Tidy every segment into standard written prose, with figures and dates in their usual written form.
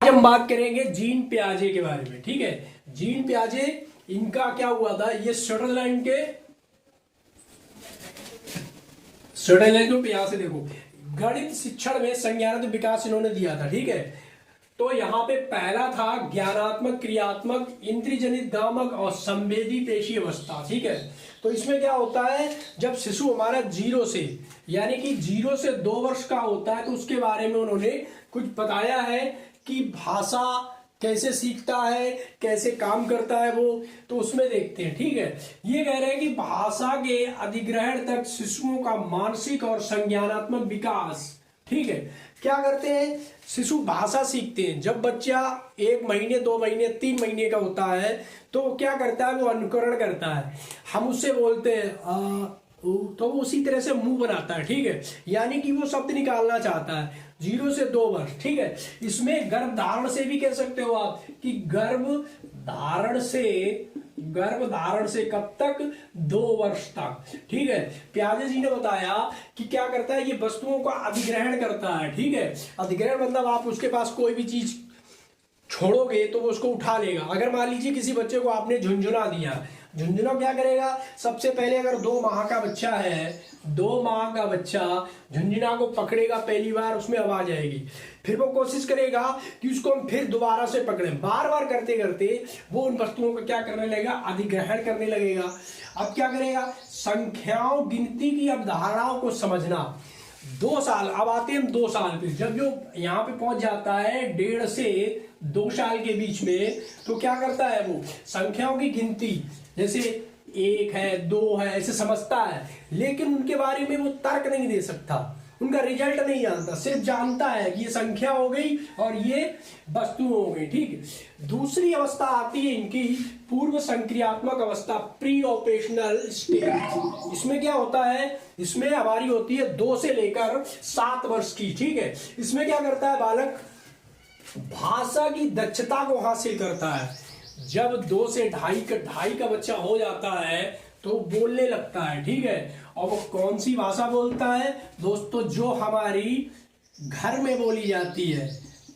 हम बात करेंगे जीन पियाजे के बारे में। ठीक है, जीन पियाजे इनका क्या हुआ था, ये स्विट्जरलैंड को यहाँ से देखो, गणित शिक्षण में संज्ञानात्मक विकास इन्होंने दिया था। ठीक है, तो यहाँ पे पहला था ज्ञानात्मक, क्रियात्मक, इंद्रियजनित, गामक और संवेदी पेशी अवस्था। ठीक है, तो इसमें क्या होता है, जब शिशु हमारा 0 से यानी कि 0 से 2 वर्ष का होता है तो उसके बारे में उन्होंने कुछ बताया है कि भाषा कैसे सीखता है, कैसे काम करता है वो, तो उसमें देखते हैं। ठीक है, ये कह रहे हैं कि भाषा के अधिग्रहण तक शिशुओं का मानसिक और संज्ञानात्मक विकास। ठीक है, क्या करते हैं, शिशु भाषा सीखते हैं। जब बच्चा 1 महीने, 2 महीने, 3 महीने का होता है तो क्या करता है, वो अनुकरण करता है। हम उससे बोलते हैं तो वो उसी तरह से मुंह बनाता है। ठीक है, यानी कि वो शब्द निकालना चाहता है। 0 से 2 वर्ष। ठीक है, इसमें गर्भ धारण से भी कह सकते हो आप कि गर्भ धारण से कब तक, 2 वर्ष तक। ठीक है, पियाजे जी ने बताया कि क्या करता है, ये वस्तुओं का अधिग्रहण करता है। ठीक है, अधिग्रहण मतलब आप उसके पास कोई भी चीज छोड़ोगे तो वो उसको उठा लेगा। अगर मान लीजिए किसी बच्चे को आपने झुंझुना दिया, झुंझुना क्या करेगा, सबसे पहले अगर 2 माह का बच्चा है, 2 माह का बच्चा झुंझुना को पकड़ेगा पहली बार, उसमें आवाज आएगी, फिर वो कोशिश करेगा कि उसको हम फिर दोबारा से पकड़ें। बार बार करते करते वो उन वस्तुओं को क्या करने लगेगा, अधिग्रहण करने लगेगा। अब क्या करेगा, संख्याओं, गिनती की अवधारणाओं को समझना। 2 साल, अब आते हैं हम 2 साल पे, जब जो यहाँ पे पहुंच जाता है 1.5 से 2 साल के बीच में, तो क्या करता है, वो संख्याओं की गिनती, जैसे 1 है, 2 है, ऐसे समझता है, लेकिन उनके बारे में वो तर्क नहीं दे सकता, उनका रिजल्ट नहीं जानता, सिर्फ जानता है कि ये संख्या हो गई और ये वस्तु हो गई। ठीक, दूसरी अवस्था आती है इनकी पूर्व संक्रियात्मक अवस्था, प्री ऑपरेशनल स्टेज। इसमें क्या होता है, इसमें हमारी होती है 2 से लेकर 7 वर्ष की। ठीक है, इसमें क्या करता है बालक, भाषा की दक्षता को हासिल करता है। जब 2 से ढाई का बच्चा हो जाता है तो बोलने लगता है। ठीक है, और वो कौन सी भाषा बोलता है दोस्तों, जो हमारी घर में बोली जाती है,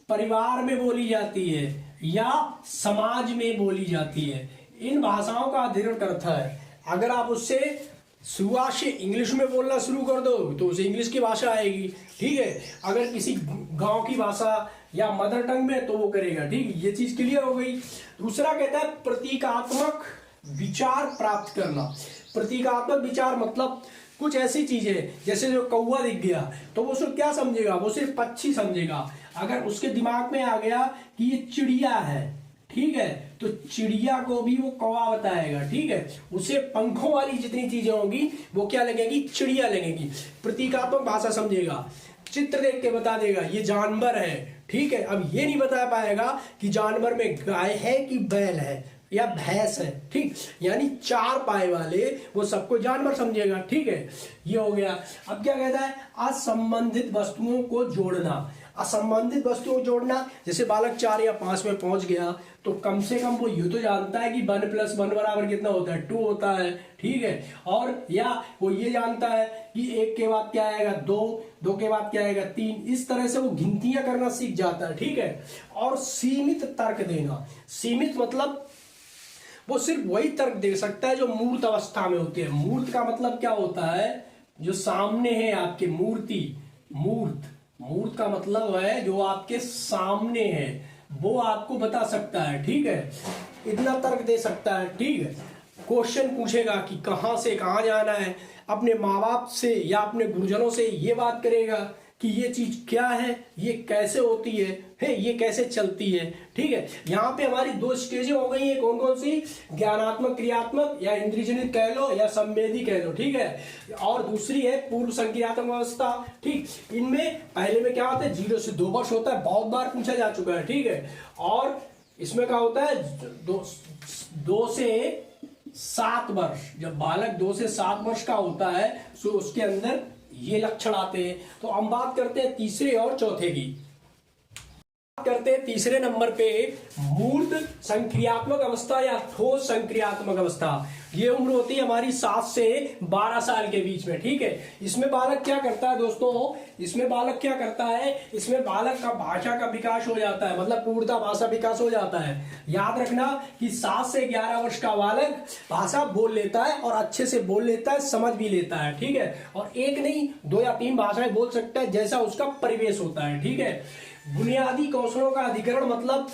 परिवार में बोली जाती है या समाज में बोली जाती है, इन भाषाओं का अध्ययन करता है। अगर आप उससे शुरुआत से इंग्लिश में बोलना शुरू कर दो तो उसे इंग्लिश की भाषा आएगी। ठीक है, अगर किसी गांव की भाषा या मदर टंग में तो वो करेगा। ठीक, ये चीज क्लियर हो गई। दूसरा कहता है प्रतीकात्मक विचार प्राप्त करना। प्रतीकात्मक विचार मतलब कुछ ऐसी चीजें, जैसे जो कौवा दिख गया तो वो उसको क्या समझेगा, वो सिर्फ पक्षी समझेगा। अगर उसके दिमाग में आ गया कि ये चिड़िया है, ठीक है, तो चिड़िया को भी वो कौवा बताएगा। ठीक है, उसे पंखों वाली जितनी चीजें होंगी वो क्या लगेगी, चिड़िया लगेगी। प्रतीकात्मक भाषा समझेगा, चित्र देख के बता देगा ये जानवर है। ठीक है, अब ये नहीं बता पाएगा कि जानवर में गाय है कि बैल है या भैंस है। ठीक, यानी 4 पाए वाले वो सबको जानवर समझेगा। ठीक है, ये हो गया। अब क्या कहता है, असंबंधित वस्तुओं को जोड़ना। असंबंधित वस्तुओं को जोड़ना, जैसे बालक 4 या 5 में पहुंच गया तो कम से कम वो ये तो जानता है कि 1 + 1 बराबर कितना होता है, 2 होता है। ठीक है, और या वो ये जानता है कि 1 के बाद क्या आएगा, 2, 2 के बाद क्या आएगा, 3। इस तरह से वो गिनतियां करना सीख जाता है। ठीक है, और सीमित तर्क देना। सीमित मतलब वो सिर्फ वही तर्क दे सकता है जो मूर्त अवस्था में होते हैं। मूर्त का मतलब क्या होता है, जो सामने है आपके, मूर्त का मतलब है जो आपके सामने है, वो आपको बता सकता है। ठीक है, इतना तर्क दे सकता है। ठीक है, क्वेश्चन पूछेगा कि कहां से कहां जाना है, अपने माँ बाप से या अपने गुरुजनों से ये बात करेगा कि ये चीज क्या है, ये कैसे होती है, ये कैसे चलती है। ठीक है, यहाँ पे हमारी 2 स्टेजें हो गई हैं, कौन कौन सी, ज्ञानात्मक, क्रियात्मक या इंद्रियजनित कह लो या संवेदी कह लो। ठीक है, और दूसरी है पूर्व संक्रियात्मक अवस्था। ठीक, इनमें पहले में क्या होता है, 0 से 2 वर्ष होता है, बहुत बार पूछा जा चुका है। ठीक है, और इसमें क्या होता है, 2 से 7 वर्ष। जब बालक 2 से 7 वर्ष का होता है तो उसके अंदर ये लक्षण आते हैं। तो हम बात करते हैं तीसरे और चौथे की। करते हैं तीसरे नंबर पे मूर्त संक्रियात्मक अवस्था या ठोस संक्रियात्मक अवस्था। ये उम्र होती है हमारी 7 से 12 साल के बीच में, ठीक है। इसमें बालक क्या करता है दोस्तों, इसमें बालक क्या करता है, इसमें बालक का भाषा का विकास हो जाता है, मतलब पूर्णतः भाषा विकास हो जाता है। याद रखना कि 7 से 11 वर्ष का बालक भाषा बोल लेता है और अच्छे से बोल लेता है, समझ भी लेता है, ठीक है। और एक नहीं 2 या 3 भाषाएं बोल सकता है जैसा उसका परिवेश होता है, ठीक है। बुनियादी कौशलों का अधिकरण मतलब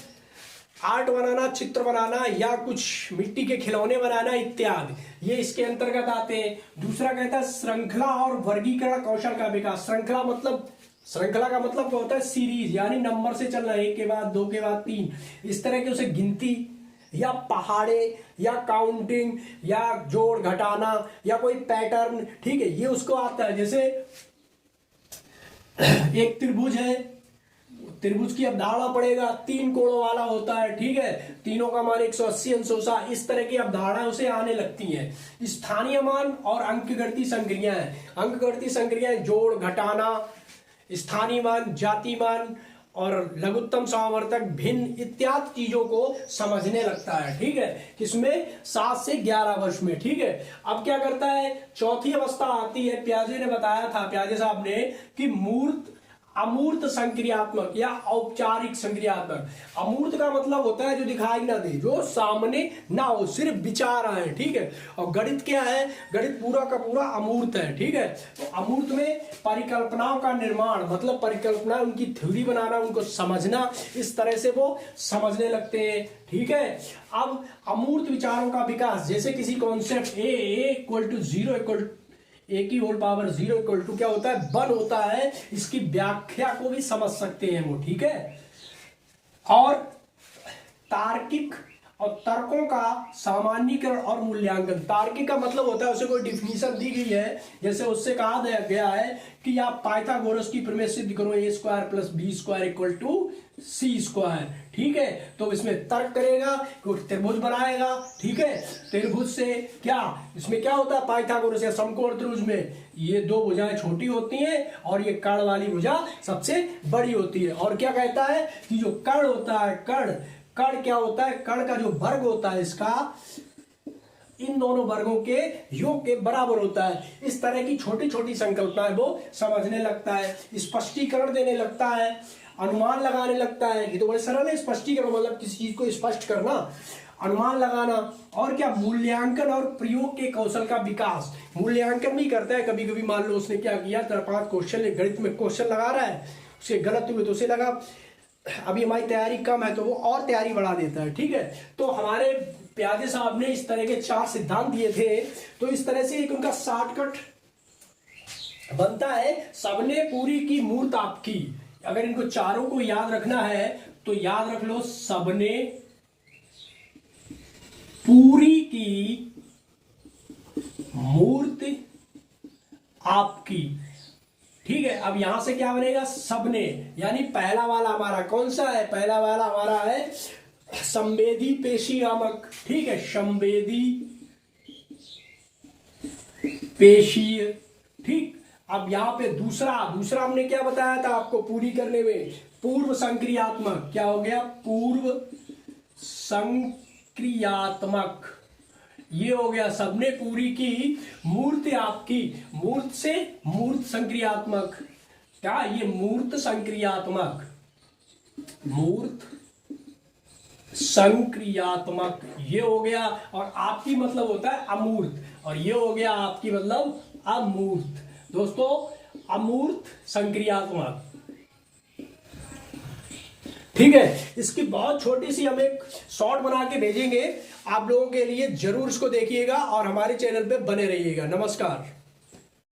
आर्ट बनाना, चित्र बनाना या कुछ मिट्टी के खिलौने बनाना इत्यादि, ये इसके अंतर्गत आते हैं। दूसरा कहता है श्रृंखला और वर्गीकरण कौशल का विकास। श्रृंखला का मतलब क्या होता है, सीरीज, यानी नंबर से चलना, 1 के बाद 2 के बाद 3, इस तरह के उसे गिनती या पहाड़े या काउंटिंग या जोड़ घटाना या कोई पैटर्न, ठीक है, ये उसको आता है। जैसे एक त्रिभुज है, त्रिभुज की अवधारणा पड़ेगा, 3 कोणों वाला होता है, ठीक है, तीनों का मान 180 अंशों, इस तरह की अवधारणा उसे आने लगती हैं। स्थानीय मान और अंकगणितीय संक्रियाएं, अंकगणितीय संक्रियाएं जोड़ घटाना, स्थानीय मान, जाति मान और लघुत्तम सामर्थक, भिन्न इत्यादि चीजों को समझने लगता है, ठीक है, किसमें 7 से 11 वर्ष में, ठीक है। अब क्या करता है, चौथी अवस्था आती है, प्याजे ने बताया था, प्याजे साहब ने, कि मूर्त अमूर्त संक्रियात्मक या औपचारिक संक्रियात्मक। अमूर्त का मतलब होता है जो दिखाई ना दे, जो सामने ना हो, सिर्फ विचार आए, ठीक है। और गणित क्या है, गणित पूरा का पूरा अमूर्त है, ठीक है। तो अमूर्त में परिकल्पनाओं का निर्माण, मतलब परिकल्पना, उनकी थ्योरी बनाना, उनको समझना, इस तरह से वो समझने लगते हैं, ठीक है। अब अमूर्त विचारों का विकास, जैसे किसी कॉन्सेप्ट ए की होल पावर 0 इक्वल टू क्या होता है, बल होता है, इसकी व्याख्या को भी समझ सकते हैं वो, ठीक है। और तार्किक और तर्कों का सामान्यीकरण और मूल्यांकन। तार्किक का मतलब होता है उसे कोई डिफिनीशन दी गई है, जैसे उससे कहा गया है कि आप पाइथागोरस की प्रमेय सिद्ध करो, a² + b² equal to c², ठीक है। तो इसमें तर्क करेगा, त्रिभुज बनाएगा, ठीक है। त्रिभुज से क्या, इसमें क्या होता है, पाइथागोरस या समकोण त्रिभुज में ये 2 भुजाएं छोटी होती हैं और ये कर्ण वाली भुजा सबसे बड़ी होती है। और क्या कहता है कि जो कर्ण होता है, कर्ण क्या होता है, कर्ण का जो वर्ग होता है इसका इन दोनों वर्गों के योग के बराबर होता है। इस तरह की छोटी छोटी संकल्पनाएं वो समझने लगता है, स्पष्टीकरण देने लगता है, अनुमान लगाने लगता है। ये तो बड़े सरल है, स्पष्टीकरण मतलब किसी चीज को स्पष्ट करना, अनुमान लगाना। और क्या, मूल्यांकन और प्रयोग के कौशल का विकास। मूल्यांकन भी करता है, कभी कभी मान लो उसने क्या किया, 4-5 क्वेश्चन गणित में क्वेश्चन लगा रहा है, उसे गलत हुए तो उसे लगा अभी हमारी तैयारी कम है तो वो और तैयारी बढ़ा देता है, ठीक है। तो हमारे प्याजे साहब ने इस तरह के 4 सिद्धांत दिए थे। तो इस तरह से एक उनका शॉर्टकट बनता है, सबने पूरी की मूर्त आपकी। अगर इनको चारों को याद रखना है तो याद रख लो, सबने पूरी की मूर्त आपकी, ठीक है। अब यहां से क्या बनेगा, सबने, यानी पहला वाला हमारा कौन सा है, पहला वाला हमारा है संवेदी पेशीयामक, ठीक है, संवेदी पेशीय, ठीक। अब यहां पे दूसरा हमने क्या बताया था आपको पूरी करने में, पूर्व संक्रियात्मक, क्या हो गया, पूर्व संक्रियात्मक, ये हो गया। सबने पूरी की मूर्त आपकी, मूर्त से मूर्त संक्रियात्मक, क्या ये मूर्त संक्रियात्मक, मूर्त संक्रियात्मक, ये हो गया। और आपकी मतलब होता है अमूर्त, और ये हो गया आपकी मतलब अमूर्त। दोस्तों, अमूर्त संक्रियात्मक, ठीक है। इसकी बहुत छोटी सी हम एक शॉर्ट बना के भेजेंगे आप लोगों के लिए, जरूर इसको देखिएगा और हमारे चैनल पे बने रहिएगा। नमस्कार।